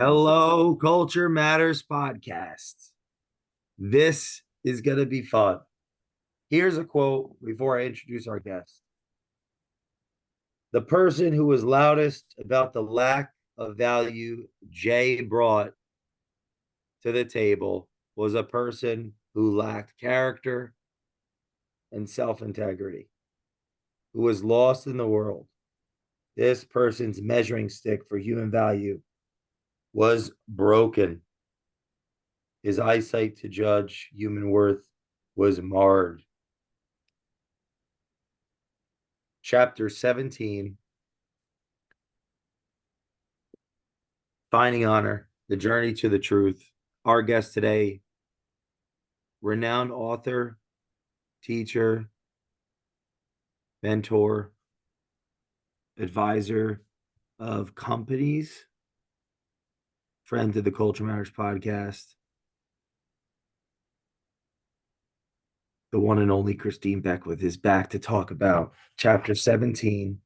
Hello, Culture Matters podcast. This is going to be fun. Here's a quote before I introduce our guest. The person who was loudest about the lack of value Jay brought to the table was a person who lacked character and self integrity, who was lost in the world. This person's measuring stick for human value was broken. His eyesight to judge human worth was marred. Chapter 17, Finding Honor, The Journey to the Truth. Our guest today, renowned author, teacher, mentor, advisor of companies, friend to the Culture Matters podcast, the one and only Christine Beckwith is back to talk about Chapter 17,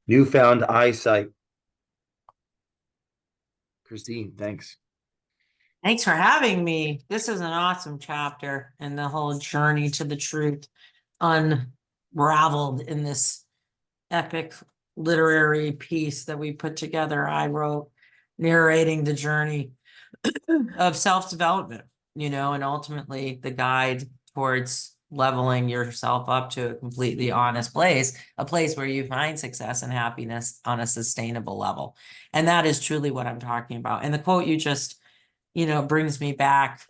Newfound Eyesight. Christine, thanks. Thanks for having me. This is an awesome chapter, and the whole journey to the truth unraveled in this epic literary piece that we put together. I wrote narrating the journey of self-development, and ultimately the guide towards leveling yourself up to a completely honest place, a place where you find success and happiness on a sustainable level. And that is truly what I'm talking about. And the quote you just brings me back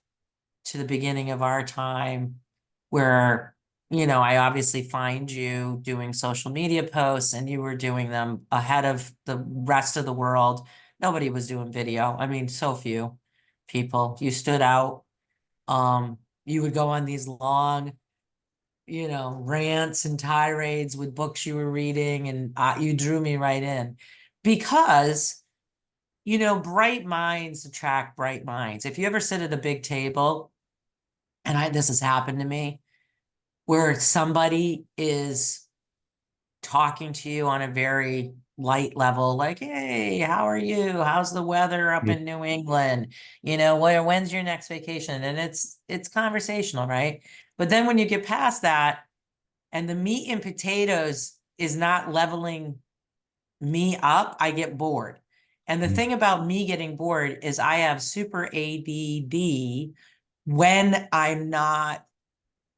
to the beginning of our time where, I obviously find you doing social media posts and you were doing them ahead of the rest of the world. Nobody was doing video. I mean, so few people. You stood out. You would go on these long, rants and tirades with books you were reading, and you drew me right in because bright minds attract bright minds. If you ever sit at a big table, and this has happened to me, where somebody is talking to you on a very light level, like, hey, how are you? How's the weather up in New England? When's your next vacation? And it's conversational, right? But then when you get past that and the meat and potatoes is not leveling me up, I get bored. And the thing about me getting bored is I have super ADD when I'm not,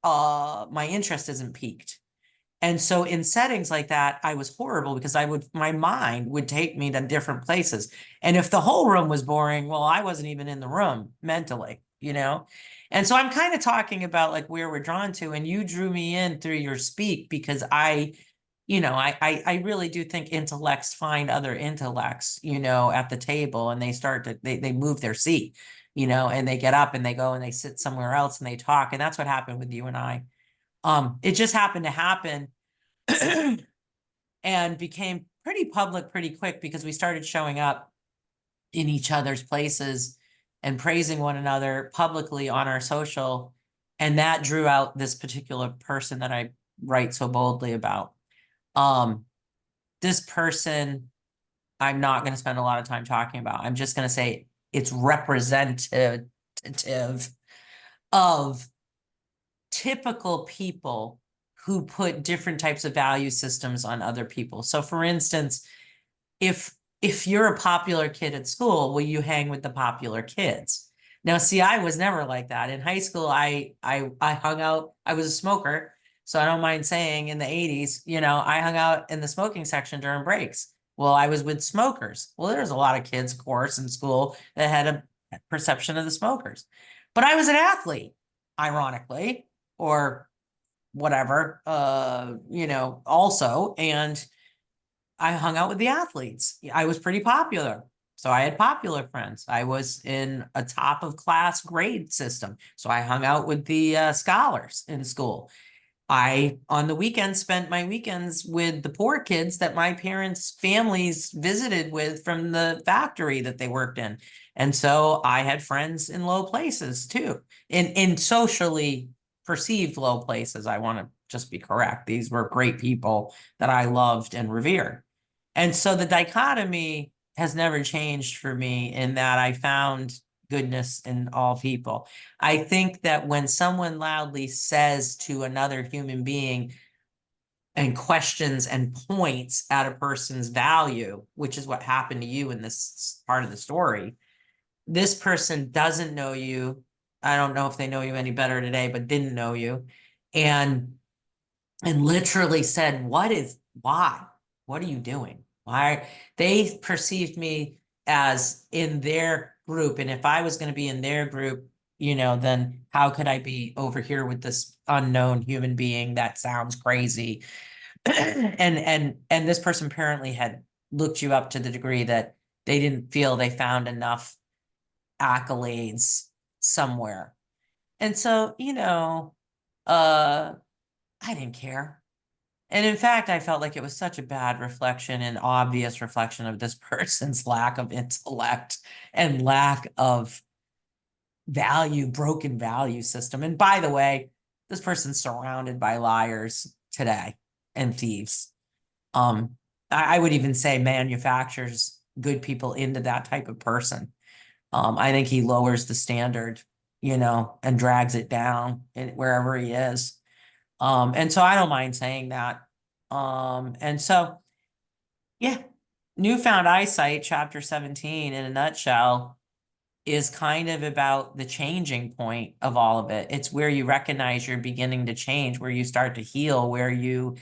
my interest isn't piqued. And so in settings like that, I was horrible because my mind would take me to different places. And if the whole room was boring, well, I wasn't even in the room mentally, And so I'm kind of talking about like where we're drawn to, and you drew me in through your speak because I really do think intellects find other intellects, at the table, and they move their seat, and they get up and they go and they sit somewhere else and they talk. And that's what happened with you and I. It just happened to happen and became pretty public pretty quick because we started showing up in each other's places and praising one another publicly on our social. And that drew out this particular person that I write so boldly about. This person, I'm not going to spend a lot of time talking about. I'm just going to say it's representative of typical people who put different types of value systems on other people. So for instance, if you're a popular kid at school, will you hang with the popular kids? Now, see, I was never like that. In high school, I hung out, I was a smoker. So I don't mind saying in the 80s, I hung out in the smoking section during breaks. Well, I was with smokers. Well, there's a lot of kids, of course, in school that had a perception of the smokers. But I was an athlete, ironically, or whatever, also. And I hung out with the athletes. I was pretty popular. So I had popular friends. I was in a top of class grade system. So I hung out with the scholars in school. I, on the weekends, spent my weekends with the poor kids that my parents' families visited with from the factory that they worked in. And so I had friends in low places too, in socially perceived low places. I want to just be correct. These were great people that I loved and revered. And so the dichotomy has never changed for me in that I found goodness in all people. I think that when someone loudly says to another human being and questions and points at a person's value, which is what happened to you in this part of the story, this person doesn't know you. I don't know if they know you any better today, but didn't know you. And literally said, why? What are you doing? Why? They perceived me as in their group. And if I was going to be in their group, then how could I be over here with this unknown human being that sounds crazy? And this person apparently had looked you up to the degree that they didn't feel they found enough accolades somewhere. And so, I didn't care. And in fact, I felt like it was such a bad reflection and obvious reflection of this person's lack of intellect and lack of broken value system. And by the way, this person's surrounded by liars today and thieves. I would even say manufactures good people into that type of person. I think he lowers the standard, and drags it down wherever he is. And so I don't mind saying that. And so, yeah, Newfound Eyesight, chapter 17, in a nutshell, is kind of about the changing point of all of it. It's where you recognize you're beginning to change, where you start to heal, where you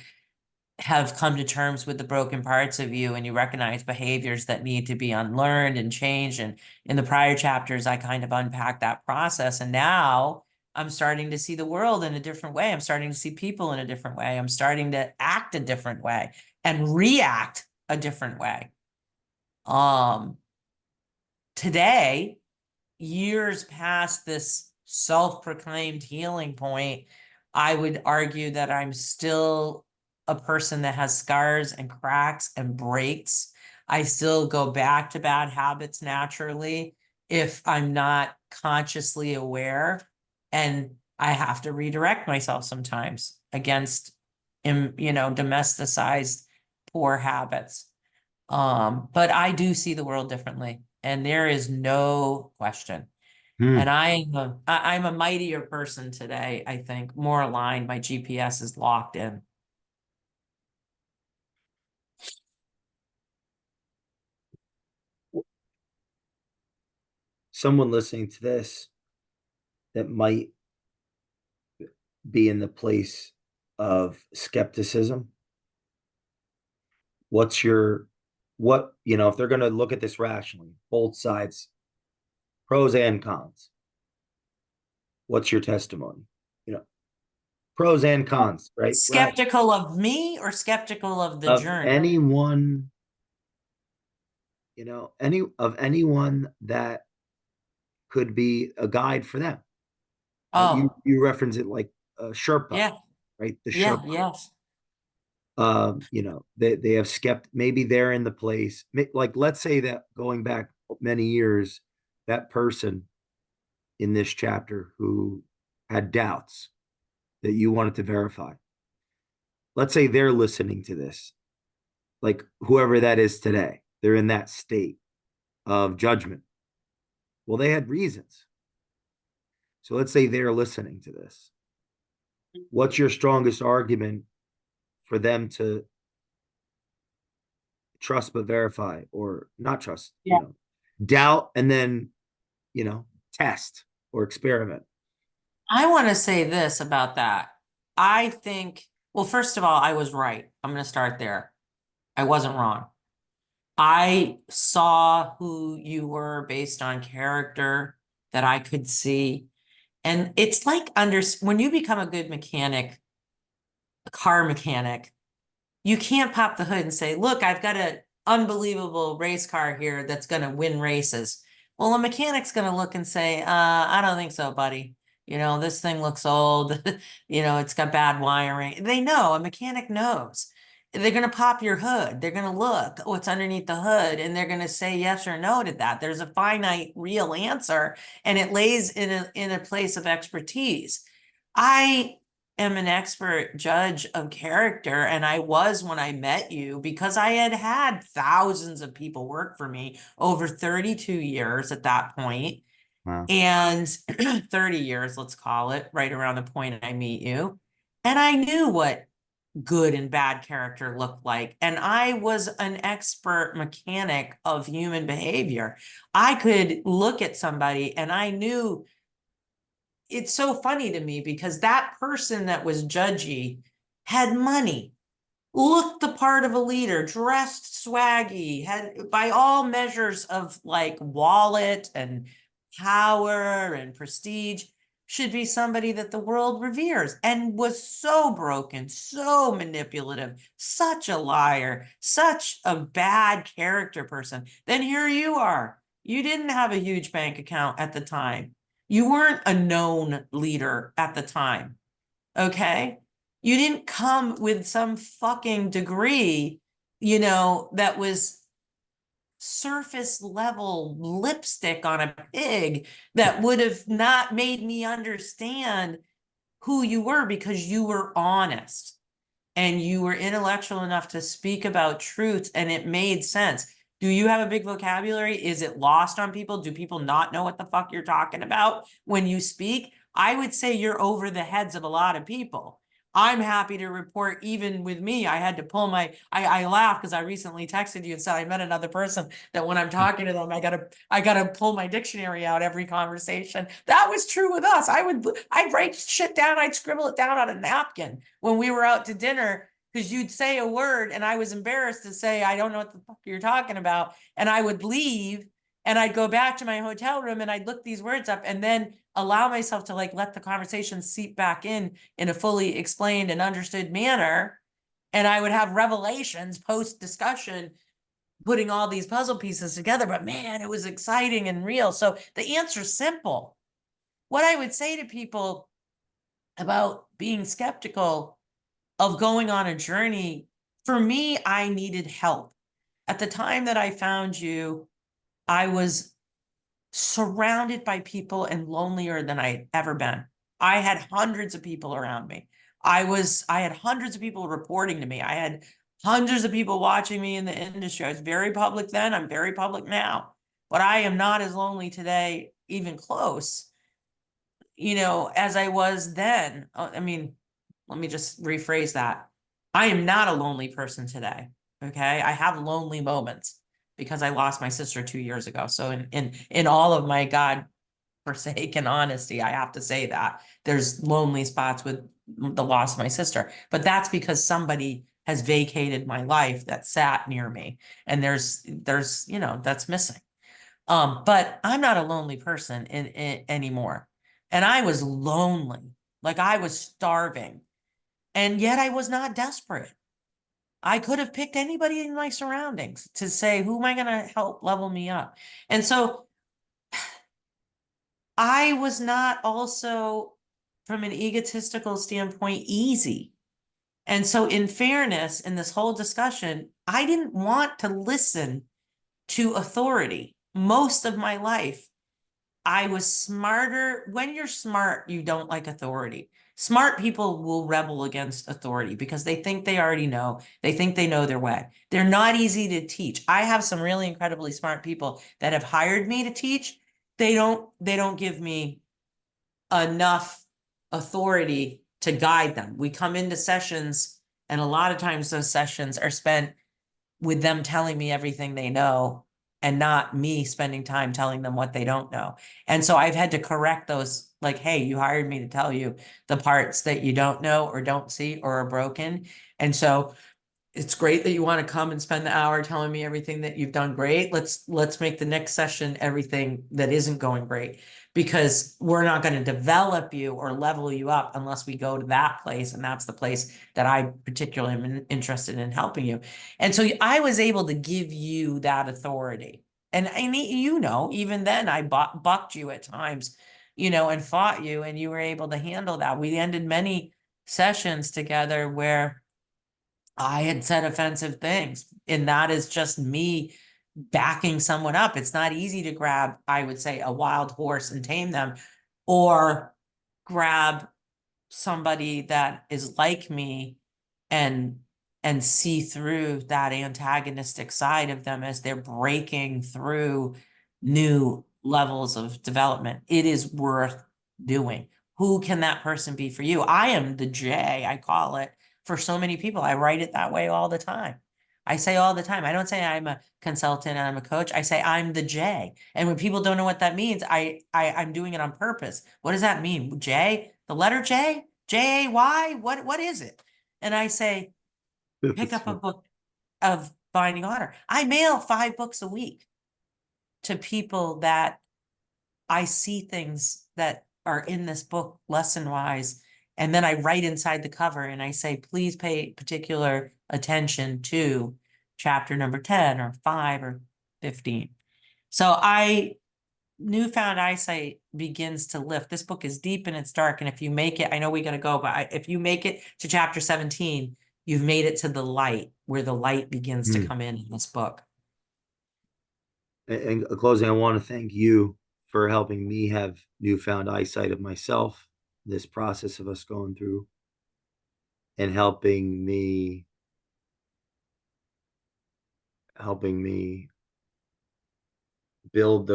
have come to terms with the broken parts of you and you recognize behaviors that need to be unlearned and changed. And in the prior chapters, I kind of unpacked that process. And now I'm starting to see the world in a different way. I'm starting to see people in a different way. I'm starting to act a different way and react a different way. Today, years past this self-proclaimed healing point, I would argue that I'm still a person that has scars and cracks and breaks. I still go back to bad habits naturally if I'm not consciously aware. And I have to redirect myself sometimes against, domesticized poor habits. But I do see the world differently, and there is no question. And I'm a mightier person today, I think, more aligned. My GPS is locked in. Someone listening to this that might be in the place of skepticism, if they're going to look at this rationally, both sides, pros and cons, what's your testimony? Pros and cons, right? Skeptical of me or skeptical of the Of journey? anyone, anyone that could be a guide for them. You Oh, reference it like a Sherpa, yeah, right? The yeah, Sherpa. yes. They have maybe they're in the place. Like, let's say that going back many years, that person in this chapter who had doubts that you wanted to verify. Let's say they're listening to this, like whoever that is today, they're in that state of judgment. Well, they had reasons. So let's say they're listening to this. What's your strongest argument for them to trust but verify, or not trust, Yeah. doubt and then, test or experiment? I want to say this about that. I think, well, first of all, I was right. I'm going to start there. I wasn't wrong. I saw who you were based on character that I could see. And it's like when you become a good mechanic, a car mechanic, you can't pop the hood and say, look, I've got an unbelievable race car here that's going to win races. Well, a mechanic's going to look and say, I don't think so, buddy. This thing looks old. It's got bad wiring. They know, a mechanic knows. They're going to pop your hood. They're going to look what's underneath the hood, and they're going to say yes or no to that. There's a finite real answer, and it lays in a place of expertise. I am an expert judge of character, and I was when I met you, because I had had thousands of people work for me over 32 years at that point. Wow. And 30 years, let's call it, right around the point I meet you. And I knew what good and bad character looked like. And I was an expert mechanic of human behavior. I could look at somebody and I knew. It's so funny to me because that person that was judgy had money, looked the part of a leader, dressed swaggy, had by all measures of like wallet and power and prestige, should be somebody that the world reveres, and was so broken, so manipulative, such a liar, such a bad character person. Then here you are. You didn't have a huge bank account at the time. You weren't a known leader at the time. Okay. You didn't come with some fucking degree, that was surface level lipstick on a pig that would have not made me understand who you were, because you were honest and you were intellectual enough to speak about truths and it made sense. Do you have a big vocabulary? Is it lost on people? Do people not know what the fuck you're talking about when you speak? I would say you're over the heads of a lot of people. I'm happy to report, even with me, I had to pull I laugh because I recently texted you and said I met another person that when I'm talking to them, I gotta pull my dictionary out every conversation. That was true with us. I'd write shit down, I'd scribble it down on a napkin when we were out to dinner, because you'd say a word and I was embarrassed to say, I don't know what the fuck you're talking about. And I would leave and I'd go back to my hotel room and I'd look these words up and then allow myself to like let the conversation seep back in a fully explained and understood manner. And I would have revelations post discussion, putting all these puzzle pieces together. But man, it was exciting and real. So the answer's simple. What I would say to people about being skeptical of going on a journey, for me, I needed help. At the time that I found you, I was surrounded by people and lonelier than I'd ever been. I had hundreds of people around me. I had hundreds of people reporting to me. I had hundreds of people watching me in the industry. I was very public then. I'm very public now, but I am not as lonely today, even close, as I was then. I mean, let me just rephrase that. I am not a lonely person today. Okay. I have lonely moments because I lost my sister 2 years ago. So in all of my God forsaken honesty, I have to say that there's lonely spots with the loss of my sister, but that's because somebody has vacated my life that sat near me. And there's, that's missing. But I'm not a lonely person anymore. And I was lonely, like I was starving. And yet I was not desperate. I could have picked anybody in my surroundings to say, who am I going to help level me up? And so I was not also, from an egotistical standpoint, easy. And so, in fairness, in this whole discussion, I didn't want to listen to authority most of my life. I was smarter. When you're smart, you don't like authority. Smart people will rebel against authority because they think they already know. They think they know their way. They're not easy to teach. I have some really incredibly smart people that have hired me to teach. They don't give me enough authority to guide them. We come into sessions, and a lot of times those sessions are spent with them telling me everything they know and not me spending time telling them what they don't know. And so I've had to correct those, like, hey, you hired me to tell you the parts that you don't know or don't see or are broken. And so it's great that you want to come and spend the hour telling me everything that you've done great. Let's make the next session everything that isn't going great, because we're not going to develop you or level you up unless we go to that place. And that's the place that I particularly am interested in helping you. And so I was able to give you that authority. And even then I bucked you at times, and fought you, and you were able to handle that. We ended many sessions together where I had said offensive things, and that is just me backing someone up. It's not easy to grab, I would say, a wild horse and tame them, or grab somebody that is like me and see through that antagonistic side of them as they're breaking through new levels of development. It is worth doing. Who can that person be for you? I am the J, I call it, for so many people. I write it that way all the time. I say all the time, I don't say I'm a consultant and I'm a coach. I say I'm the J. And when people don't know what that means, I'm doing it on purpose. What does that mean? J, the letter J, Jay? What is it? And I say, pick That's up a fun. book of Binding Honor. I mail 5 books a week to people that I see things that are in this book lesson wise. And then I write inside the cover and I say, please pay particular attention to chapter number 10 or 5 or 15. So Newfound Eyesight begins to lift. This book is deep and it's dark. And if you make it, I know we got to go, but if you make it to chapter 17, you've made it to the light, where the light begins to Hmm. come in this book. And closing, I want to thank you for helping me have newfound eyesight of myself, this process of us going through, and helping me build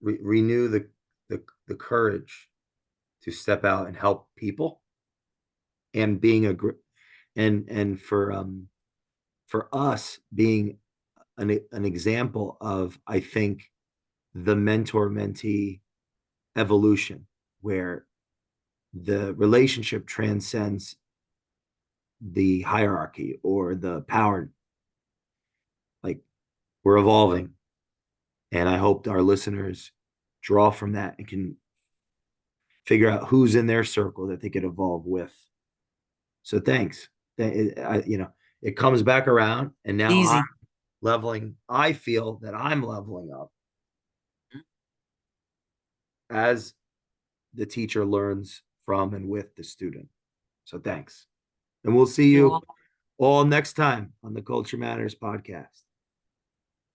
renew the courage to step out and help people, and being and for us being an example of, I think, the mentor mentee evolution, where the relationship transcends the hierarchy or the power. Like, we're evolving, and I hope our listeners draw from that and can figure out who's in their circle that they could evolve with. So thanks. It comes back around, and now I'm Easy. leveling. I feel that I'm leveling up as the teacher learns from and with the student. So thanks. And we'll see You're you welcome. all next time on the Culture Matters podcast.